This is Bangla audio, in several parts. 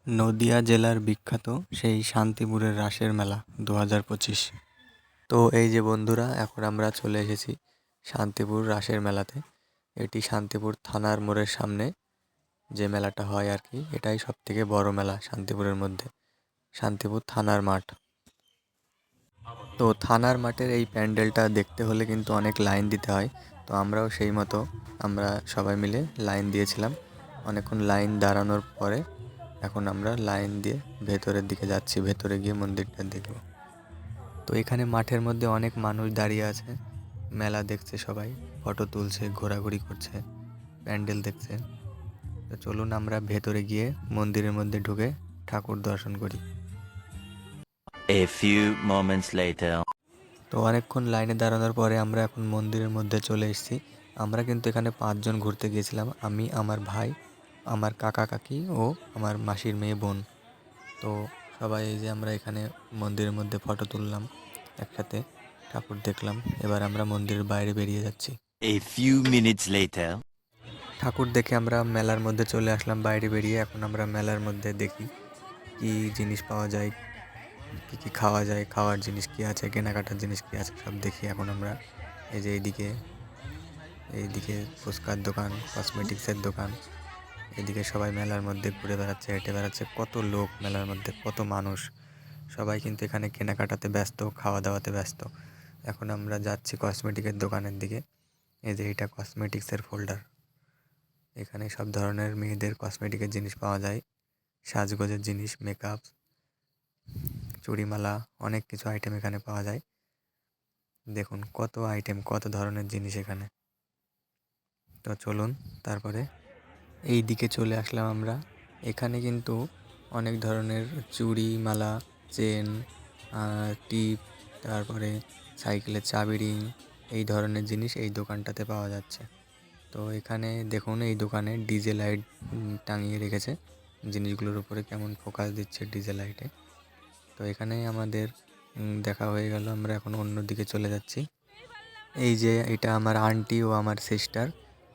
নদিয়া জেলার বিখ্যাত সেই শান্তিপুরের রাসের মেলা 2025। তো এই যে বন্ধুরা, এখন আমরা চলে এসেছি শান্তিপুর রাসের মেলাতে। এটি শান্তিপুর থানার মোড়ের সামনে যে মেলাটা হয় আর কি, এটাই সব থেকে বড় মেলা শান্তিপুরের মধ্যে। শান্তিপুর থানার মাঠ। তো থানার মাঠের এই প্যান্ডেলটা দেখতে হলে কিন্তু অনেক লাইন দিতে হয়। তো আমরাও সেই মতো আমরা সবাই মিলে লাইন দিয়েছিলাম। অনেকক্ষণ লাইন দাঁড়ানোর পরে এখন আমরা লাইন দিয়ে ভেতরের দিকে যাচ্ছি, ভেতরে গিয়ে মন্দিরটা দেখব। তো এখানে মাঠের মধ্যে অনেক মানুষ দাঁড়িয়ে আছে, মেলা দেখছে, সবাই ফটো তুলছে, ঘোরাঘুরি করছে, প্যান্ডেল দেখছে। তো চলুন আমরা ভেতরে গিয়ে মন্দিরের মধ্যে ঢুকে ঠাকুর দর্শন করি। A few moments later. তো অনেকক্ষণ লাইনে দাঁড়ানোর পরে আমরা এখন মন্দিরের মধ্যে চলে এসেছি। আমরা কিন্তু এখানে 5 জন ঘুরতে গিয়েছিলাম, আমি, আমার ভাই, আমার কাকা কাকি ও আমার মাসির মেয়ে বোন। তো সবাই এই যে আমরা এখানে মন্দিরের মধ্যে ফটো তুললাম, একসাথে ঠাকুর দেখলাম। এবার আমরা মন্দিরের বাইরে বেরিয়ে যাচ্ছি। A few minutes later. ঠাকুর দেখে আমরা মেলার মধ্যে চলে আসলাম বাইরে বেরিয়ে। এখন আমরা মেলার মধ্যে দেখি কি জিনিস পাওয়া যায়, কি কি খাওয়া যায়, খাওয়ার জিনিস কি আছে, কেনাকাটার জিনিস কি আছে, সব দেখি। এখন আমরা এই যে এইদিকে ফুচকার দোকান, কসমেটিক্সের দোকান, এদিকে সবাই মেলার মধ্যে ঘুরে বেড়াচ্ছে, হেঁটে বেড়াচ্ছে। কত লোক মেলার মধ্যে, কত মানুষ, সবাই কিন্তু এখানে কেনাকাটাতে ব্যস্ত, খাওয়া দাওয়াতে ব্যস্ত। এখন আমরা যাচ্ছি কসমেটিকের দোকানের দিকে। এই যে এটা কসমেটিক্সের ফোল্ডার, এখানে সব ধরনের মেয়েদের কসমেটিকের জিনিস পাওয়া যায়, সাজগোজের জিনিস, মেকআপ, চুড়িমালা, অনেক কিছু আইটেম এখানে পাওয়া যায়। দেখুন কত আইটেম, কত ধরনের জিনিস এখানে। তো চলুন তারপরে এই দিকে চলে আসলাম আমরা। এখানে কিন্তু অনেক ধরনের চুড়ি, মালা, চেন, টিপ, তারপরে সাইকেলের চাবি রিং, এই ধরনের জিনিস এই দোকানটাতে পাওয়া যাচ্ছে। তো এখানে দেখুন এই দোকানে ডিজে লাইট টাঙিয়ে রেখেছে, জিনিসগুলোর উপরে কেমন ফোকাস দিচ্ছে ডিজে লাইটে। তো এখানে আমাদের দেখা হয়ে গেল, আমরা এখন অন্য দিকে চলে যাচ্ছি। এই যে এটা আমার আন্টি ও আমার সিস্টার,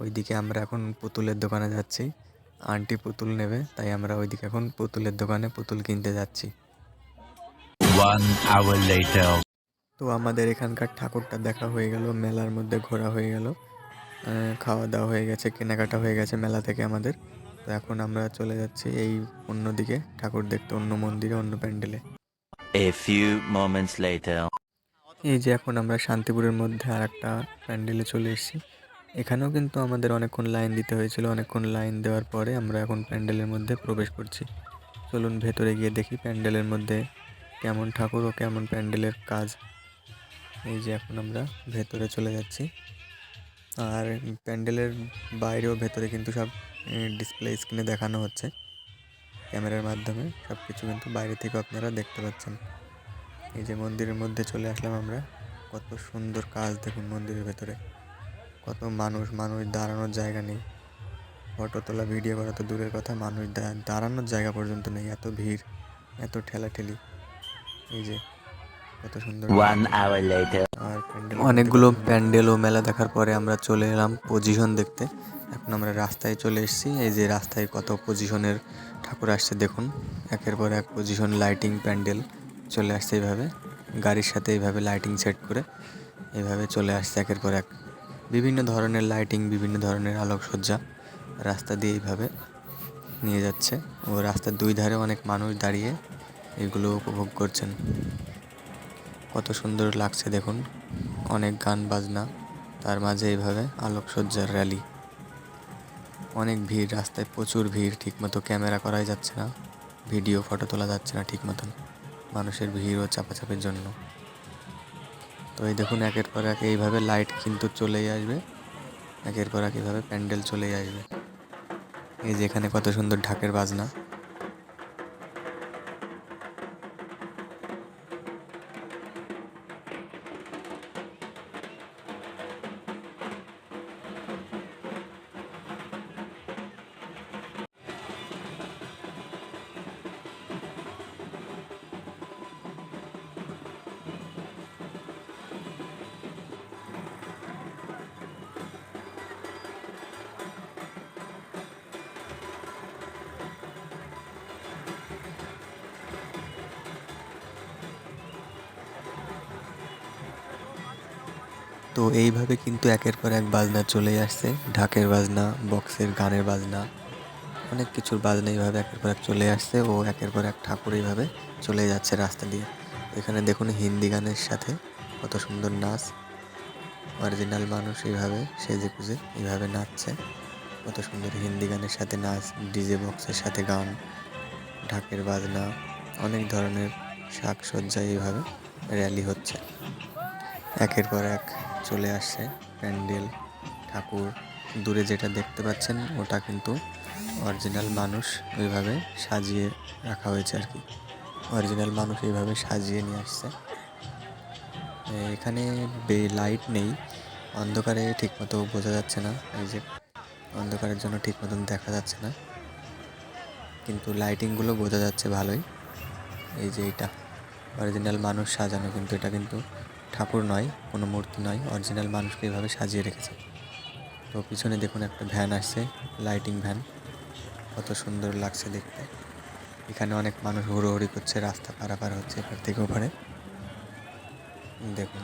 ওইদিকে আমরা এখন পুতুলের দোকানে যাচ্ছি। আন্টি পুতুল নেবে, তাই আমরা ওইদিকে এখন পুতুলের দোকানে পুতুল কিনতে যাচ্ছি। 1 hour later. তো আমাদের এখানকার ঠাকুরটা দেখা হয়ে গেল, মেলার মধ্যে ঘোরা হয়ে গেল, খাওয়া দাওয়া হয়ে গেছে, কেনাকাটা হয়ে গেছে মেলা থেকে আমাদের। তো এখন আমরা চলে যাচ্ছি এই অন্যদিকে ঠাকুর দেখতে, অন্য মন্দিরে, অন্য প্যান্ডেলে। A few moments later. এই যে এখন আমরা শান্তিপুরের মধ্যে আর একটা প্যান্ডেলে চলে এসেছি। এখানেও কিন্তু আমাদের অনেকক্ষণ লাইন দিতে হয়েছিল। অনেকক্ষণ লাইন দেওয়ার পরে আমরা এখন প্যান্ডেলের মধ্যে প্রবেশ করছি। চলুন ভেতরে গিয়ে দেখি প্যান্ডেলের মধ্যে কেমন ঠাকুর ও কেমন প্যান্ডেলের কাজ। এই যে এখন আমরা ভেতরে চলে যাচ্ছি। আর প্যান্ডেলের বাইরেও ভেতরে কিন্তু সব ডিসপ্লে স্ক্রিনে দেখানো হচ্ছে ক্যামেরার মাধ্যমে, সব কিছু কিন্তু বাইরে থেকে আপনারা দেখতে পাচ্ছেন। এই যে মন্দিরের মধ্যে চলে আসলাম আমরা। কত সুন্দর কাজ দেখুন মন্দিরের ভেতরে, কত মানুষ, দাঁড়ানোর জায়গা নেই, ফটো তোলা, ভিডিও করা তো দূরের কথা, মানুষ দাঁড়ানোর জায়গা পর্যন্ত নেই, এত ভিড়, এত ঠেলাঠেলি। এই যে কত সুন্দর 1 hour later. আর অনেকগুলো প্যান্ডেল ও মেলা দেখার পরে আমরা চলে এলাম পজিশন দেখতে। এখন আমরা রাস্তায় চলে এসেছি। এই যে রাস্তায় কত পজিশনের ঠাকুর আসছে দেখুন, একের পর এক পজিশন, লাইটিং প্যান্ডেল চলে আসছে এইভাবে, গাড়ির সাথে এইভাবে লাইটিং সেট করে এইভাবে চলে আসছে একের পর এক। বিভিন্ন ধরনের লাইটিং, বিভিন্ন ধরনের আলোকসজ্জা রাস্তা দিয়ে এইভাবে নিয়ে যাচ্ছে, ও রাস্তার দুই ধারে অনেক মানুষ দাঁড়িয়ে এগুলো উপভোগ করছেন। কত সুন্দর লাগছে দেখুন, অনেক গান বাজনা, তার মাঝে এইভাবে আলোকসজ্জার র্যালি। অনেক ভিড়, রাস্তায় প্রচুর ভিড়, ঠিকমতো ক্যামেরা করাই যাচ্ছে না, ভিডিও ফটো তোলা যাচ্ছে না ঠিক মতন, মানুষের ভিড় ও চাপাচাপির জন্য। তো এই দেখুন একের পর এক এইভাবে লাইট কিন্তু চলেই আসবে, একের পর এক এইভাবে প্যান্ডেল চলেই আসবে। এই যে এখানে কত সুন্দর ঢাকের বাজনা। তো এইভাবে কিন্তু একের পর এক বাজনা চলেই আসছে, ঢাকের বাজনা, বক্সের গানের বাজনা, অনেক কিছুর বাজনা এইভাবে একের পর এক চলে আসছে ও একের পর এক ঠাকুর এইভাবে চলে যাচ্ছে রাস্তা দিয়ে। এখানে দেখুন হিন্দি গানের সাথে কত সুন্দর নাচ, অরিজিনাল মানুষ এইভাবে সেজে গুজে এইভাবে নাচছে, কত সুন্দর হিন্দি গানের সাথে নাচ, ডিজে বক্সের সাথে গান, ঢাকের বাজনা, অনেক ধরনের সাজসজ্জা এইভাবে র্যালি হচ্ছে। একের পর এক চলে আসছে প্যান্ডেল, ঠাকুর। দূরে যেটা দেখতে পাচ্ছেন ওটা কিন্তু অরিজিনাল মানুষ ওইভাবে সাজিয়ে রাখা হয়েছে আর কি, অরিজিনাল মানুষ এইভাবে সাজিয়ে নিয়ে আসছে। এখানে লাইট নেই, অন্ধকারে ঠিকমতো বোঝা যাচ্ছে না, এই যে অন্ধকারের জন্য ঠিক মতন দেখা যাচ্ছে না, কিন্তু লাইটিংগুলো বোঝা যাচ্ছে ভালোই। এই যে এটা অরিজিনাল মানুষ সাজানো, কিন্তু এটা কিন্তু ঠাকুর নয়, কোনো মূর্তি নয়, অরিজিনাল মানুষকে এইভাবে সাজিয়ে রেখেছে। তো পিছনে দেখুন একটা ভ্যান আসছে, লাইটিং ভ্যান, কত সুন্দর লাগছে দেখতে। এখানে অনেক মানুষ হুড়োহুড়ি করছে, রাস্তা পারাপার হচ্ছে এপার থেকে ওপারে। দেখুন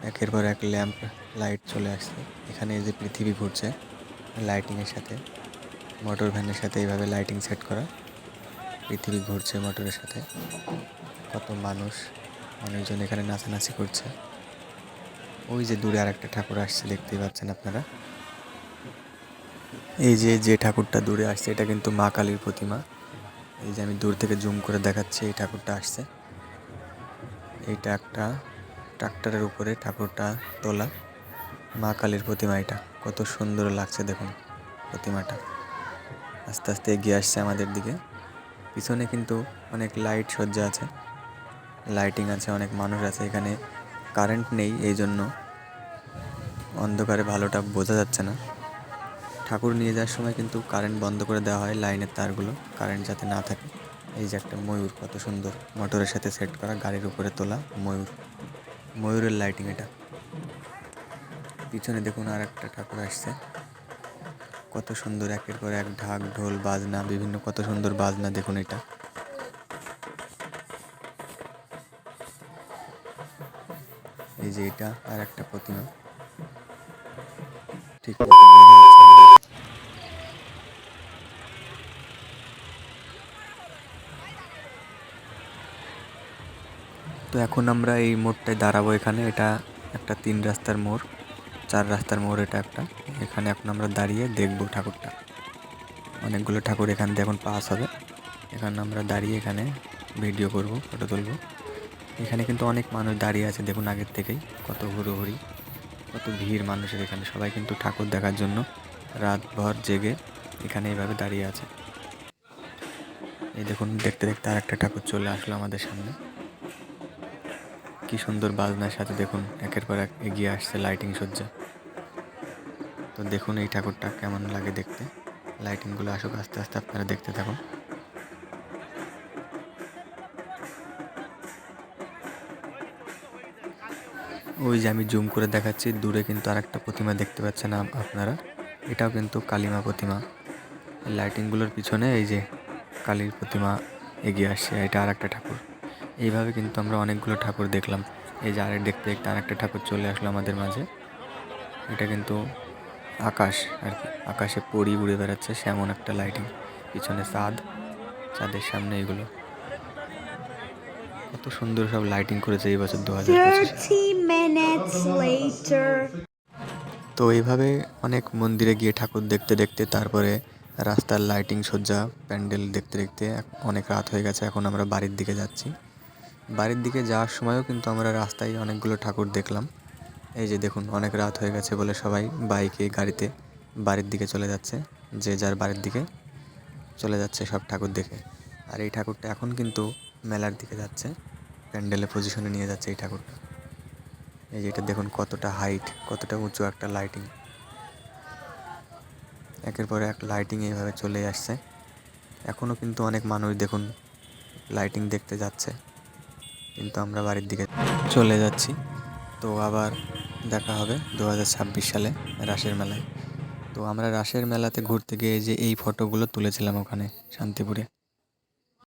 একের পর এক ল্যাম্প লাইট চলে আসছে। এখানে এই যে পৃথিবী ঘুরছে লাইটিংয়ের সাথে, মোটর ভ্যানের সাথে এইভাবে লাইটিং সেট করা, পৃথিবী ঘুরছে মোটরের সাথে। কত মানুষ, অনেকজন এখানে নাচানাচি করছে। ওই যে দূরে আর একটা ঠাকুর আসছে, দেখতেই পাচ্ছেন আপনারা। এই যে ঠাকুরটা দূরে আসছে এটা কিন্তু মা কালীর প্রতিমা। এই যে আমি দূর থেকে জুম করে দেখাচ্ছি, এই ঠাকুরটা আসছে। এইটা একটা ট্রাক্টরের উপরে ঠাকুরটা তোলা, মা কালীর প্রতিমা। এটা কত সুন্দর লাগছে দেখুন প্রতিমাটা, আস্তে আস্তে এগিয়ে আসছে আমাদের দিকে। পিছনে কিন্তু অনেক লাইট সজ্জা আছে, লাইটিং আছে, অনেক মানুষ আছে। এখানে কারেন্ট নেই, এই জন্য অন্ধকারে ভালোটা বোঝা যাচ্ছে না। ঠাকুর নিয়ে যাওয়ার সময় কিন্তু কারেন্ট বন্ধ করে দেওয়া হয়, লাইনের তারগুলো কারেন্ট যাতে না থাকে। এই যে একটা ময়ূর, কত সুন্দর মোটরের সাথে সেট করা, গাড়ির উপরে তোলা ময়ূর, ময়ূরের লাইটিং এটা। পিছনে দেখুন আর একটা ঠাকুর আসছে, কত সুন্দর একের পর এক ঢাক ঢোল বাজনা, বিভিন্ন কত সুন্দর বাজনা দেখুন এটা। এই যে এটা আর একটা প্রতিমা, ঠিক মতো বোঝা যাচ্ছে না। তো এখন আমরা এই মোড়টায় দাঁড়াবো, এখানে এটা একটা 3 রাস্তার মোড়, 4 রাস্তার মোড় এটা একটা। এখানে এখন আমরা দাঁড়িয়ে দেখবো ঠাকুরটা, অনেকগুলো ঠাকুর এখান দিয়ে এখন পাস হবে। এখানে আমরা দাঁড়িয়ে এখানে ভিডিও করব, ফটো তুলবো। এখানে কিন্তু অনেক মানুষ দাঁড়িয়ে আছে দেখুন, আগের থেকেই কত হুড়োহুড়ি, কত ভিড় মানুষের এখানে। সবাই কিন্তু ঠাকুর দেখার জন্য রাতভর জেগে এখানে এইভাবে দাঁড়িয়ে আছে। এই দেখুন দেখতে দেখতে আর একটা ঠাকুর চলে আসলো আমাদের সামনে, কি সুন্দর বাজনার সাথে দেখুন একের পর এক এগিয়ে আসছে লাইটিং সজ্জা। তো দেখুন এই ঠাকুরটা কেমন লাগে দেখতে, লাইটিংগুলো আসুক আস্তে আস্তে, আপনারা দেখতে থাকুন। ওই যে আমি জুম করে দেখাচ্ছি, দূরে কিন্তু আর একটা প্রতিমা দেখতে পাচ্ছেন আপনারা, এটাও কিন্তু কালীমা প্রতিমা। লাইটিংগুলোর পিছনে এই যে কালীর প্রতিমা এগিয়ে আসছে, এটা আর একটা ঠাকুর। এইভাবে কিন্তু আমরা অনেকগুলো ঠাকুর দেখলাম। এই যে আরেক দেখতে দেখতে আর একটা ঠাকুর চলে আসলো আমাদের মাঝে। এটা কিন্তু আকাশ আর কি, আকাশে পরি উড়ে বেড়াচ্ছে সেমন একটা লাইটিং, পিছনে চাঁদ, চাঁদের সামনে এগুলো। কত সুন্দর সব লাইটিং করেছে এই বছর 2025। 30 minutes later. তো এইভাবে অনেক মন্দিরে গিয়ে ঠাকুর দেখতে দেখতে তারপরে রাস্তার লাইটিং সজ্জা প্যান্ডেল দেখতে দেখতে অনেক রাত হয়ে গেছে। এখন আমরা বাড়ির দিকে যাচ্ছি। বাড়ির দিকে যাওয়ার সময়ও কিন্তু আমরা রাস্তায় অনেকগুলো ঠাকুর দেখলাম। এই যে দেখুন অনেক রাত হয়ে গেছে বলে সবাই বাইকে গাড়িতে বাড়ির দিকে চলে যাচ্ছে, যে যার বাড়ির দিকে চলে যাচ্ছে সব ঠাকুর দেখে। আর এই ঠাকুরটা এখন কিন্তু মেলার দিকে যাচ্ছে, প্যান্ডেলে পজিশনে নিয়ে যাচ্ছে এই ঠাকুরটা। এই যে এটা দেখুন কতটা হাইট, কতটা উঁচু একটা লাইটিং, একের পর এক লাইটিং এইভাবে চলে আসছে। এখনও কিন্তু অনেক মানুষ দেখুন লাইটিং দেখতে যাচ্ছে, কিন্তু আমরা বাড়ির দিকে চলে যাচ্ছি। তো আবার দেখা হবে 2026 সালে রাসের মেলায়। তো আমরা রাসের মেলাতে ঘুরতে গিয়ে যে এই ফটোগুলো তুলেছিলাম ওখানে শান্তিপুরে।